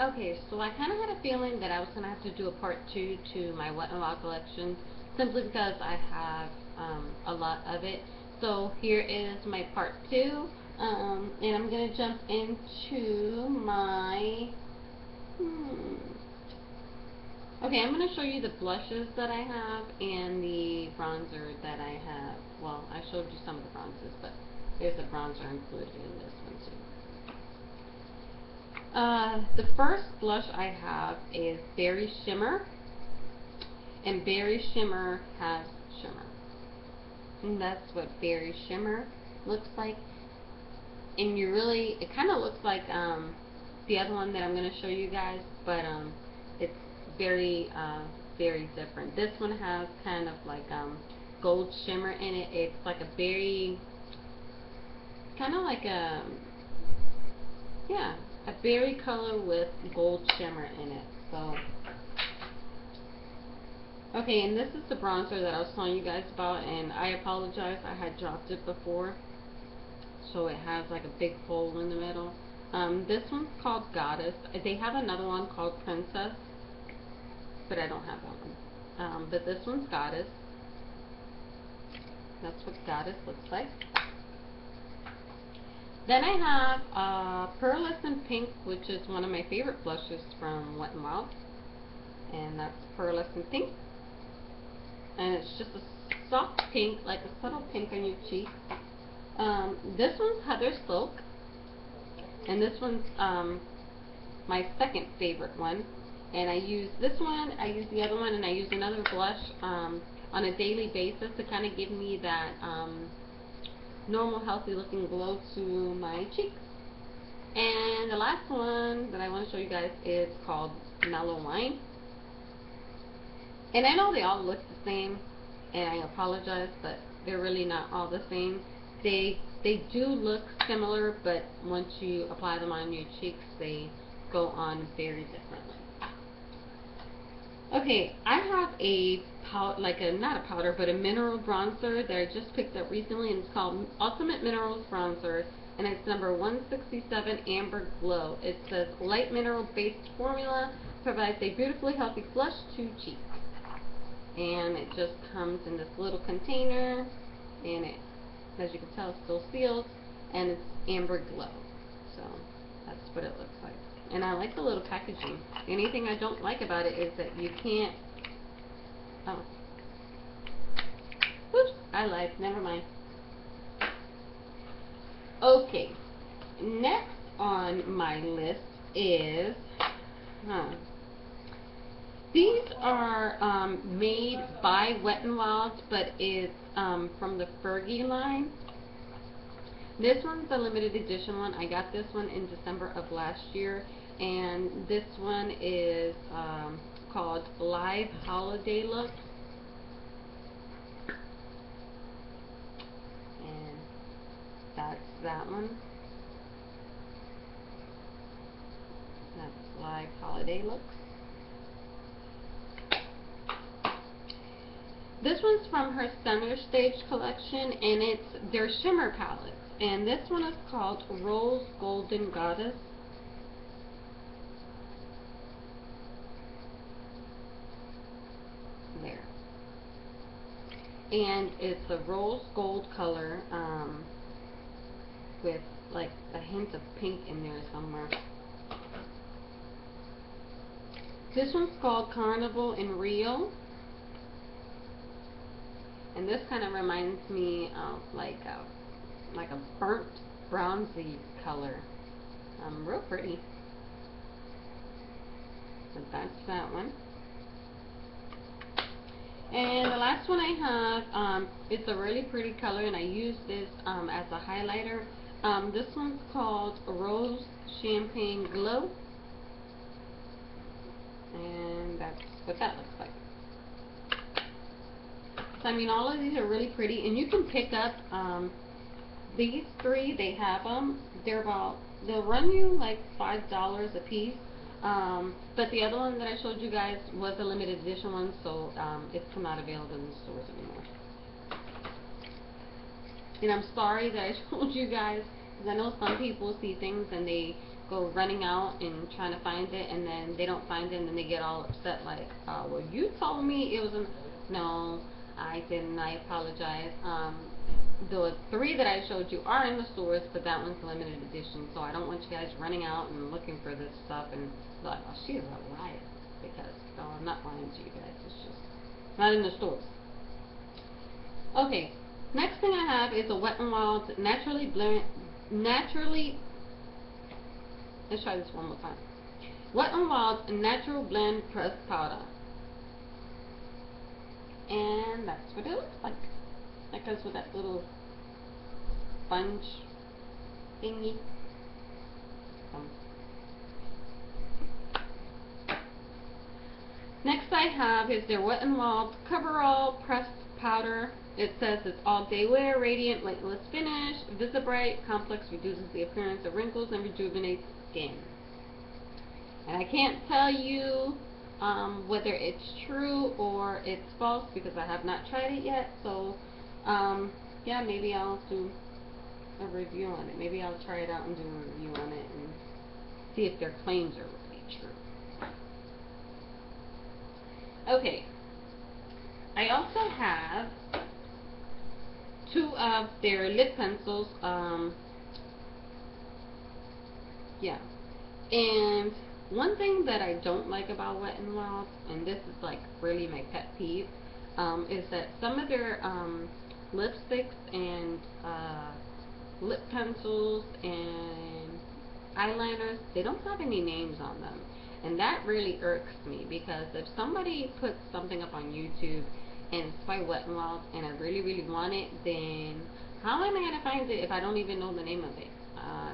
Okay, so I kind of had a feeling that I was going to have to do a part two to my Wet n Wild collection simply because I have a lot of it. So here is my part two, and I'm going to jump into my, okay, I'm going to show you the blushes that I have and the bronzer that I have. Well, I showed you some of the bronzes, but there's a bronzer included in this one too. The first blush I have is Berry Shimmer, and Berry Shimmer has shimmer. And that's what Berry Shimmer looks like. And it kind of looks like the other one that I'm going to show you guys, but it's very different. This one has kind of like gold shimmer in it. It's like a berry, kind of like yeah, a berry color with gold shimmer in it. So, okay, and this is the bronzer that I was telling you guys about, and I apologize, I had dropped it before, so it has like a big hole in the middle. This one's called Goddess. They have another one called Princess, but I don't have that one. But this one's Goddess. That's what Goddess looks like. Then I have Pearlescent Pink, which is one of my favorite blushes from Wet n Wild. And that's Pearlescent Pink. And it's just a soft pink, like a subtle pink on your cheek. This one's Heather Silk. And this one's my second favorite one. And I use this one, I use the other one, and I use another blush on a daily basis to kind of give me that normal, healthy looking glow to my cheeks. And the last one that I want to show you guys is called Mellow Wine. And I know they all look the same, and I apologize, but they're really not all the same. They do look similar, but once you apply them on your cheeks, they go on very differently. Okay, I have a not a powder, but a mineral bronzer that I just picked up recently, and it's called Ultimate Minerals Bronzer, and it's number 167 Amber Glow. It says light mineral based formula provides a beautifully healthy flush to cheeks. And it just comes in this little container, and it, as you can tell, still sealed, and it's Amber Glow. So that's what it looks like. And I like the little packaging. The only thing I don't like about it is that you can't, oh, oops, I lied, never mind. Okay, next on my list is, these are made by Wet n Wild, but it's from the Fergie line. This one's a limited edition one. I got this one in December of last year, and this one is called Live Holiday Look. And that's that one. That's Live Holiday Looks. This one's from her Center Stage collection, and it's their shimmer palettes. And this one is called Rose Golden Goddess. There. And it's a rose gold color with like a hint of pink in there somewhere. This one's called Carnival in Rio. And this kind of reminds me of like a burnt bronzy color. Real pretty. So that's that one. And the last one I have, it's a really pretty color, and I use this as a highlighter. This one's called Rose Champagne Glow. And that's what that looks like. So, I mean, all of these are really pretty, and you can pick up these three. They have them. They'll run you like $5 a piece. But the other one that I showed you guys was a limited edition one, so it's not available in the stores anymore. And I'm sorry that I told you guys, because I know some people see things and they go running out and trying to find it, and then they don't find it, and then they get all upset like, well, you told me it was in. No, I didn't. I apologize. The 3 that I showed you are in the stores, but that one's limited edition, so I don't want you guys running out and looking for this stuff and like, oh, she's a liar, because no, I'm not lying to you guys. It's just not in the stores. Okay, next thing I have is a Wet n Wild let's try this one more time. Wet n Wild Natural Blend Pressed Powder. And that's what it looks like. That goes with that little sponge thingy. Next I have is their Wet n Wild Coverall Pressed Powder. It says it's all day wear, radiant, weightless finish, Visibrite complex, reduces the appearance of wrinkles and rejuvenates skin. And I can't tell you whether it's true or it's false because I have not tried it yet. So yeah, maybe I'll do a review on it. Maybe I'll try it out and do a review on it and see if their claims are really true. Okay, I also have 2 of their lip pencils. Yeah, and one thing that I don't like about Wet n Wild, and this is like really my pet peeve, is that some of their lipsticks and lip pencils and eyeliners, they don't have any names on them. And that really irks me, because if somebody puts something up on YouTube and it's by Wet n Wild and I really, really want it, then how am I going to find it if I don't even know the name of it?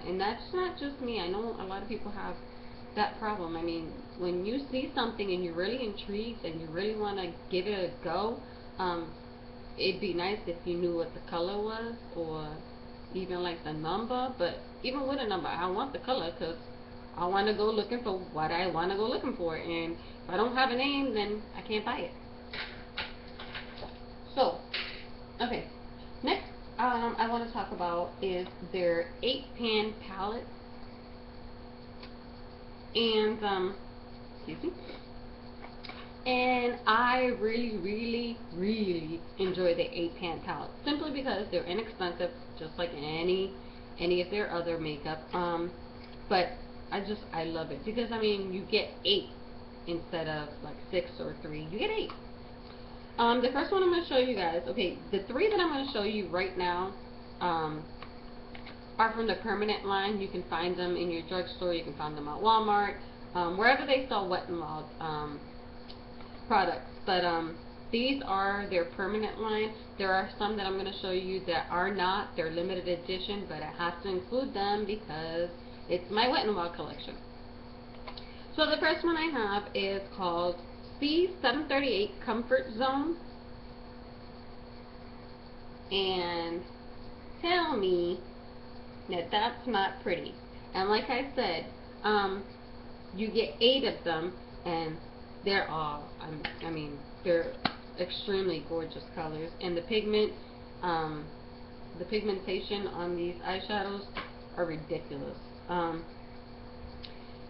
And that's not just me. I know a lot of people have that problem. I mean, when you see something and you're really intrigued and you really want to give it a go, it'd be nice if you knew what the color was, or even like the number. But even with a number, I want the color, because I want to go looking for what I want to go looking for, and if I don't have a name, then I can't buy it. So, okay, next I want to talk about is their 8-pan palette. And excuse me. And I really, really, really enjoy the 8-pan palette, simply because they're inexpensive, just like any of their other makeup. But I love it, because I mean, you get 8 instead of like 6 or 3. You get 8. The first one I'm going to show you guys. Okay, the 3 that I'm going to show you right now are from the Permanent line. You can find them in your drugstore. You can find them at Walmart, wherever they sell Wet n Wild products. But these are their Permanent line. There are some that I'm going to show you that are not. They're limited edition, but I have to include them because it's my Wet n Wild collection. So the first one I have is called C738 Comfort Zone. And tell me that that's not pretty. And like I said, you get 8 of them, and they're all, I mean, they're extremely gorgeous colors. And the pigmentation on these eyeshadows are ridiculous.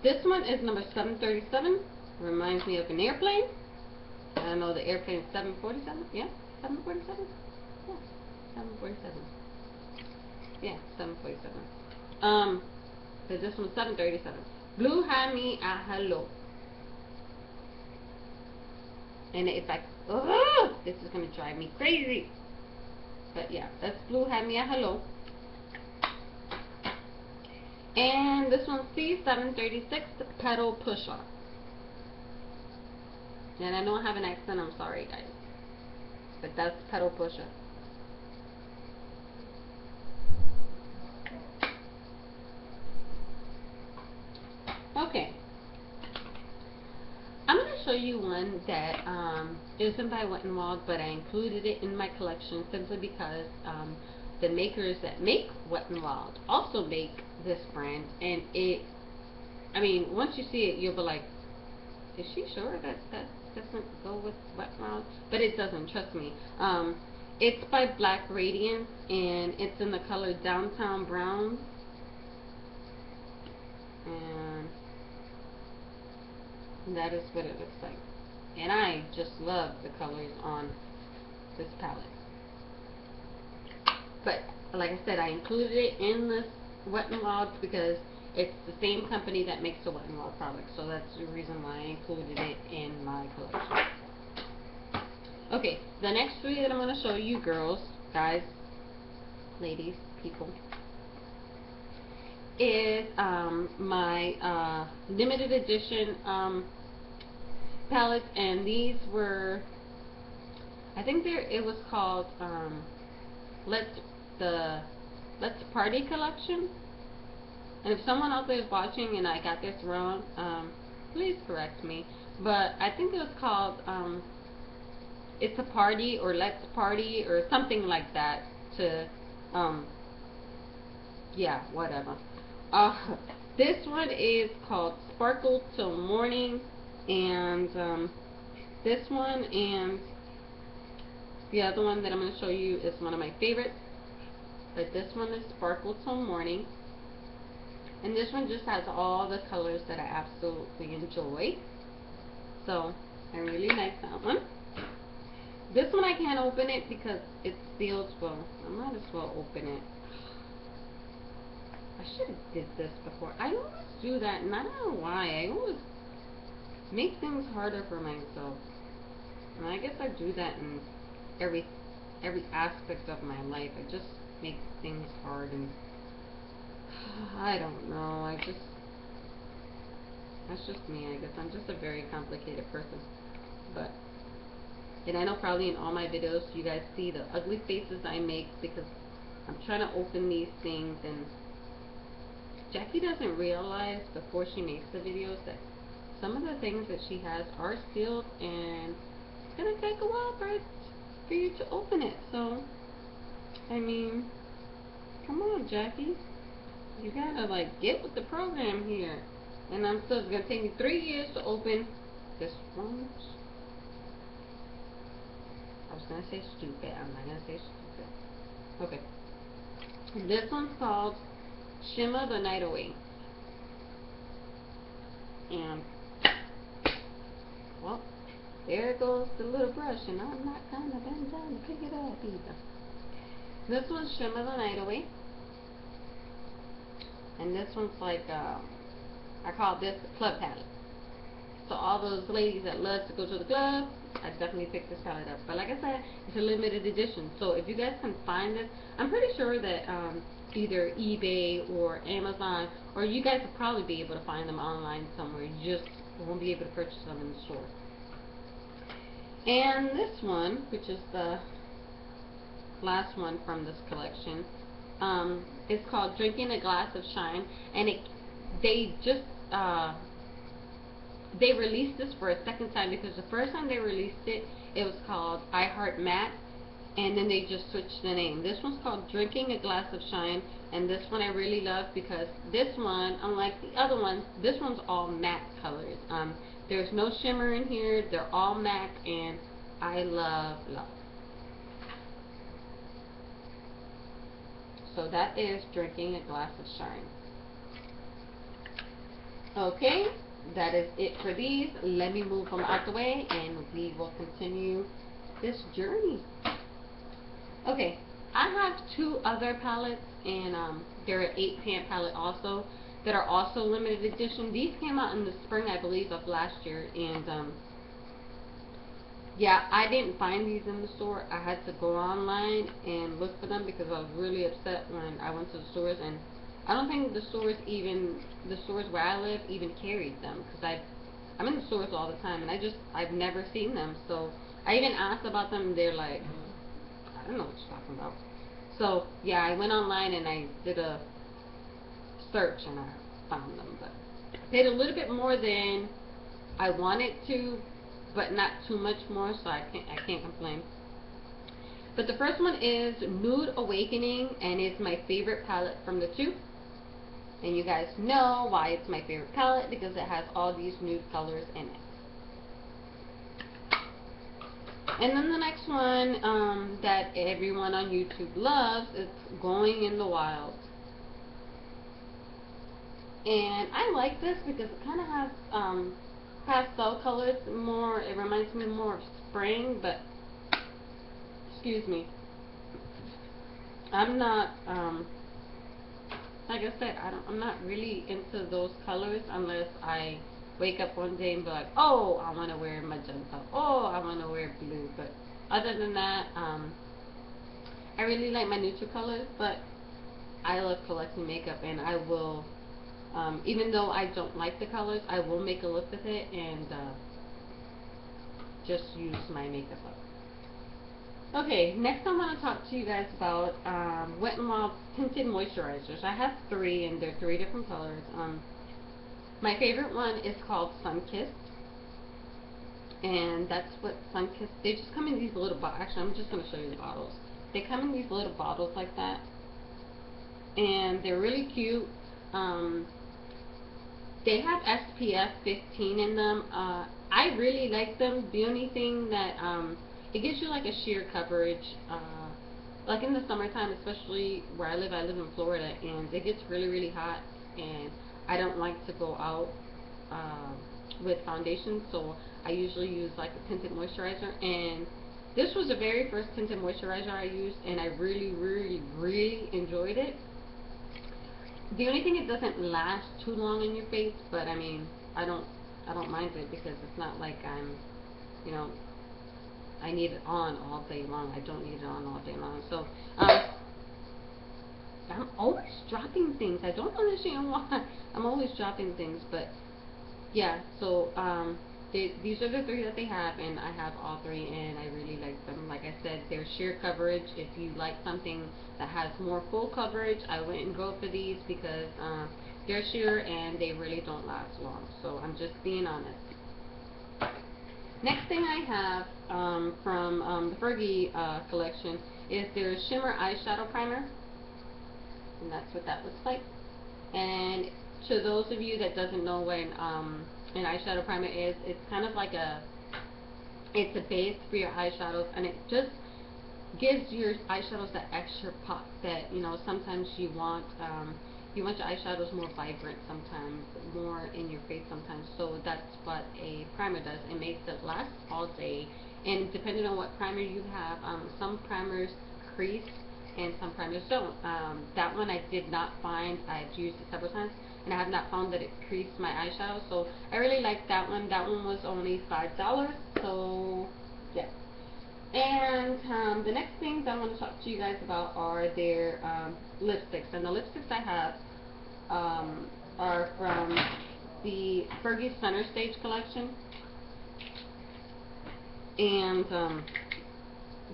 This one is number 737. Reminds me of an airplane. I know the airplane is 747. Yeah, 747. Yeah, 747. Yeah, 747. So this one's 737. Blue Honey a Hello. And if I, oh, this is gonna drive me crazy. But yeah, that's Blue Honey a Hello. And this one's C736 Petal Pusher. And I know I have an accent, I'm sorry guys, but that's Petal Pusher. Okay, I'm going to show you one that isn't by Wet n Wild, but I included it in my collection simply because the makers that make Wet n Wild also make this brand, and I mean, once you see it, you'll be like, is she sure that doesn't go with Wet n Wild? But it doesn't, trust me. It's by Black Radiance, and it's in the color Downtown Brown. and that is what it looks like. And I just love the colors on this palette. But like I said, I included it in this Wet n Wild because it's the same company that makes the Wet n Wild product, so that's the reason why I included it in my collection. Okay, the next three that I'm going to show you, girls, guys, ladies, people, is my limited edition palettes, and these were, I think it was called Let's Party collection. And if someone out there is watching and I got this wrong, please correct me. But I think it was called It's a Party or Let's Party or something like that. To yeah, whatever. This one is called Sparkle Till Morning, and this one and the other one that I'm going to show you is one of my favorites. But this one is Sparkle Till Morning. And this one just has all the colors that I absolutely enjoy. So, I really like that one. This one I can't open it because it's sealed, so I might as well open it. I should have did this before. I always do that, and I don't know why. I always make things harder for myself. And I guess I do that in every aspect of my life. I just make things hard, and I don't know. That's just me, I guess. I'm just a very complicated person. But, and I know probably in all my videos you guys see the ugly faces I make because I'm trying to open these things, and Jackie doesn't realize before she makes the videos that some of the things that she has are sealed, and it's gonna take a while for you to open it. So, I mean, come on, Jackie. You gotta, like, get with the program here. And it's gonna take me 3 years to open this one. I was gonna say stupid. I'm not gonna say stupid. Okay. This one's called Shimmer the Night Away. And, well, there goes the little brush, and I'm not kind of bent down to pick it up either. This one's Shimmer the Night Away. And this one's like, I call this the club palette. So all those ladies that love to go to the club, I definitely picked this palette up. But like I said, it's a limited edition. So if you guys can find this, I'm pretty sure that either eBay or Amazon, or you guys will probably be able to find them online somewhere. You just won't be able to purchase them in the store. And this one, which is the last one from this collection, it's called Drinking a Glass of Shine, and they released this for a second time because the first time they released it, it was called I Heart Matte, and then they just switched the name. This one's called Drinking a Glass of Shine, and this one I really love because this one, unlike the other ones, this one's all matte colors. There's no shimmer in here. They're all matte, and I love. So that is Drinking a Glass of Shine. Okay, that is it for these. Let me move them out the way, and we will continue this journey. Okay, I have two other palettes, and they're an 8-pan palette also, that are also limited edition. These came out in the spring, I believe, of last year, and yeah, I didn't find these in the store. I had to go online and look for them because I was really upset when I went to the stores, and I don't think the stores where I live even carried them, because I'm in the stores all the time, and I've never seen them. So I even asked about them, and they're like, I don't know what you're talking about. So yeah, I went online and I did a search, and I found them, but I paid a little bit more than I wanted to, but not too much more, so I can't complain. But the first one is Nude Awakening, and it's my favorite palette from the two. And you guys know why it's my favorite palette, because it has all these nude colors in it. And then the next one that everyone on YouTube loves is Going in the Wild. And I like this because it kind of has pastel colors more. It reminds me more of spring, but excuse me. I'm not like I said, I'm not really into those colors unless I wake up one day and be like, oh, I want to wear magenta. Oh, I want to wear blue. But other than that, I really like my neutral colors, but I love collecting makeup, and I will, even though I don't like the colors, I will make a look with it and just use my makeup up. Okay, next I want to talk to you guys about Wet n Wild tinted moisturizers. I have 3, and they're 3 different colors. My favorite one is called Sunkissed, and that's what Sunkissed. They just come in these little bottles. Actually, I'm just going to show you the bottles. They come in these little bottles like that, and they're really cute. They have SPF 15 in them. I really like them. The only thing that it gives you like a sheer coverage. Like in the summertime, especially where I live in Florida, and it gets really, really hot, and I don't like to go out with foundation, so I usually use like a tinted moisturizer, and this was the very first tinted moisturizer I used, and I really, really, really enjoyed it. The only thing, it doesn't last too long in your face, but I mean, I don't mind it because it's not like I'm, you know, I need it on all day long. I don't need it on all day long. So, I'm always dropping things. I don't understand why. I'm always dropping things, but yeah. So, these are the 3 that they have, and I have all 3, and I really like them. Like I said, they're sheer coverage. If you like something that has more full coverage, I wouldn't go for these because they're sheer and they really don't last long. So I'm just being honest. Next thing I have from the Fergie collection is their Shimmer Eyeshadow Primer, and that's what that looks like. And to those of you that doesn't know what an eyeshadow primer is, it's kind of like it's a base for your eyeshadows, and it just gives your eyeshadows that extra pop that, you know, sometimes you want your eyeshadows more vibrant, sometimes more in your face sometimes. So that's what a primer does. It makes it last all day, and depending on what primer you have, some primers crease and some primers don't. That one I did not find. I've used it several times, and I have not found that it creased my eyeshadow, so I really like that one. That one was only $5, so yeah. And the next things I want to talk to you guys about are their lipsticks, and the lipsticks I have are from the Fergie Center Stage collection, and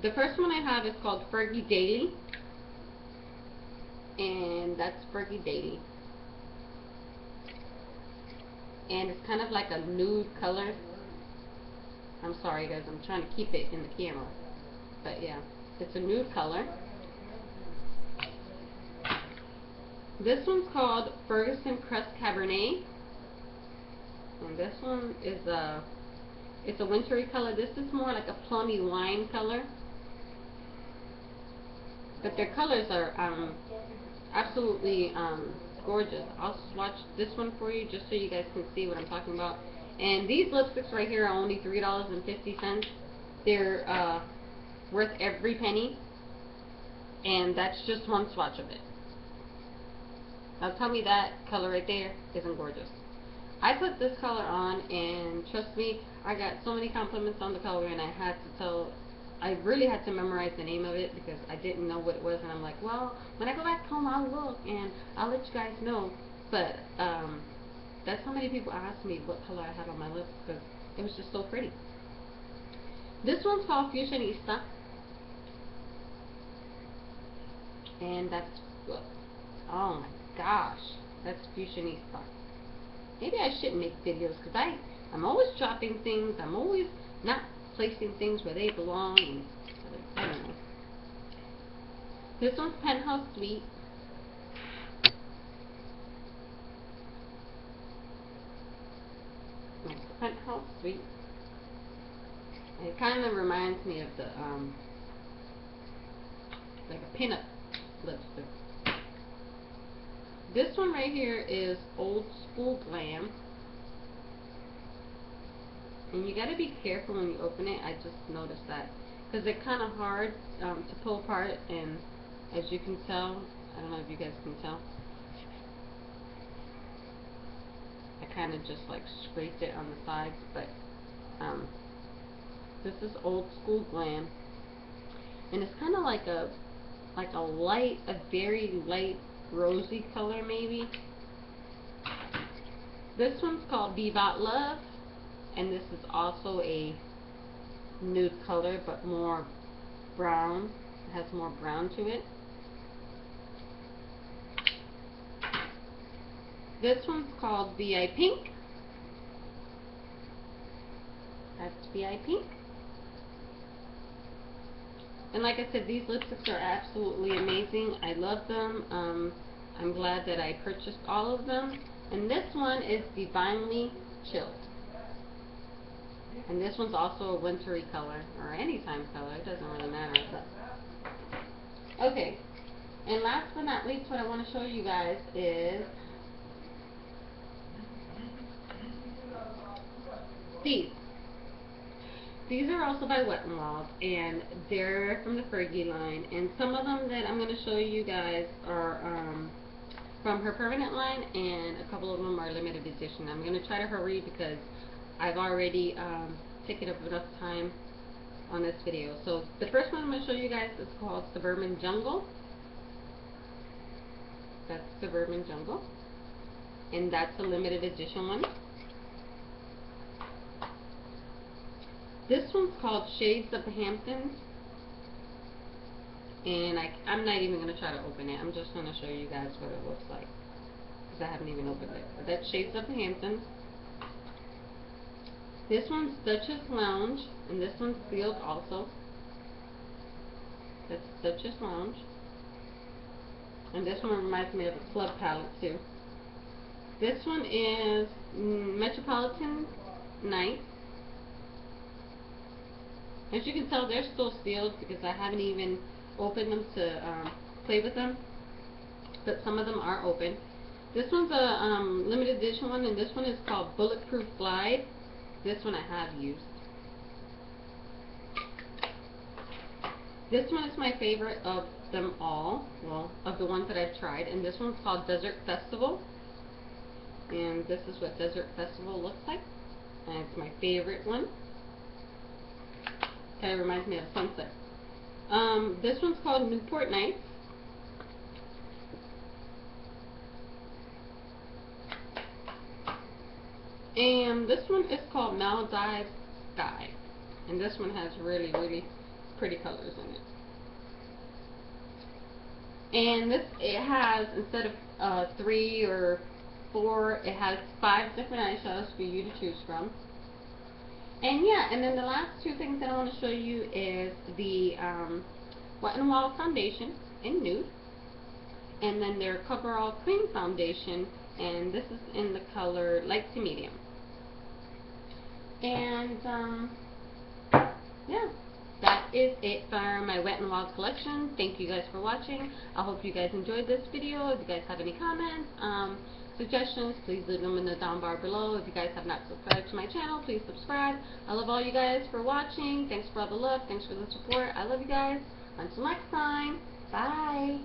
the first one I have is called Fergie Daily, and that's Fergie Daily. And it's kind of like a nude color. I'm sorry guys, I'm trying to keep it in the camera. But yeah, it's a nude color. This one's called Ferguson Crust Cabernet. And this one is it's a wintry color. This is more like a plummy wine color. But their colors are absolutely gorgeous. I'll swatch this one for you just so you guys can see what I'm talking about. And these lipsticks right here are only $3.50. They're worth every penny, and that's just one swatch of it. Now tell me that color right there isn't gorgeous. I put this color on, and trust me, I got so many compliments on the color, and I really had to memorize the name of it because I didn't know what it was, and I'm like, well, when I go back home, I'll look, and I'll let you guys know. But that's how many people asked me what color I had on my lips because it was just so pretty. This one's called Fusionista, and that's, oh my gosh, that's Fusionista. Maybe I shouldn't make videos because I'm always dropping things. I'm always not placing things where they belong. And I don't know. This one's Penthouse Suite. Penthouse Suite. It kind of reminds me of the like a pinup lipstick. This one right here is Old School Glam. And you gotta be careful when you open it. I just noticed that. Because they're kind of hard to pull apart. And as you can tell, I don't know if you guys can tell, I kind of just like scraped it on the sides. But this is Old School Glam. And it's kind of like a very light rosy color maybe. This one's called Vivat Love, and this is also a nude color but more brown. It has more brown to it. This one's called VI Pink. That's VI Pink. And like I said, these lipsticks are absolutely amazing. I love them. I'm glad that I purchased all of them. And this one is Divinely Chilled. And this one's also a wintry color, or anytime color. It doesn't really matter. But okay. And last but not least, what I want to show you guys is these. These are also by Wet n Wild, and they're from the Fergie line. And some of them that I'm going to show you guys are from her permanent line, and a couple of them are limited edition. I'm going to try to hurry because I've already taken up enough time on this video. So the first one I'm going to show you guys is called Suburban Jungle. That's Suburban Jungle, and that's a limited edition one. This one's called Shades of the Hamptons, and I'm not even going to try to open it. I'm just going to show you guys what it looks like, because I haven't even opened it. But that's Shades of the Hamptons. This one's Duchess Lounge, and this one's sealed also. That's Duchess Lounge. And this one reminds me of a club palette too. This one is Metropolitan Night. As you can tell, they're still sealed because I haven't even opened them to play with them. But some of them are open. This one's a limited edition one, and this one is called Bulletproof Glide. This one I have used. This one is my favorite of them all. Well, of the ones that I've tried. And this one's called Desert Festival. And this is what Desert Festival looks like. And it's my favorite one. Kind of reminds me of sunset. This one's called Newport Nights. And this one is called Maldives Sky. And this one has really, really pretty colors in it. And this, it has, instead of 3 or 4, it has 5 different eyeshadows for you to choose from. And yeah, and then the last two things that I want to show you is the Wet n Wild foundation in nude, and then their Coverall cream foundation, and this is in the color light to medium. And yeah, that is it for my Wet n Wild collection. Thank you guys for watching. I hope you guys enjoyed this video. If you guys have any comments, suggestions, please leave them in the down bar below. If you guys have not subscribed to my channel, please subscribe. I love all you guys for watching. Thanks for all the love. Thanks for the support. I love you guys. Until next time. Bye.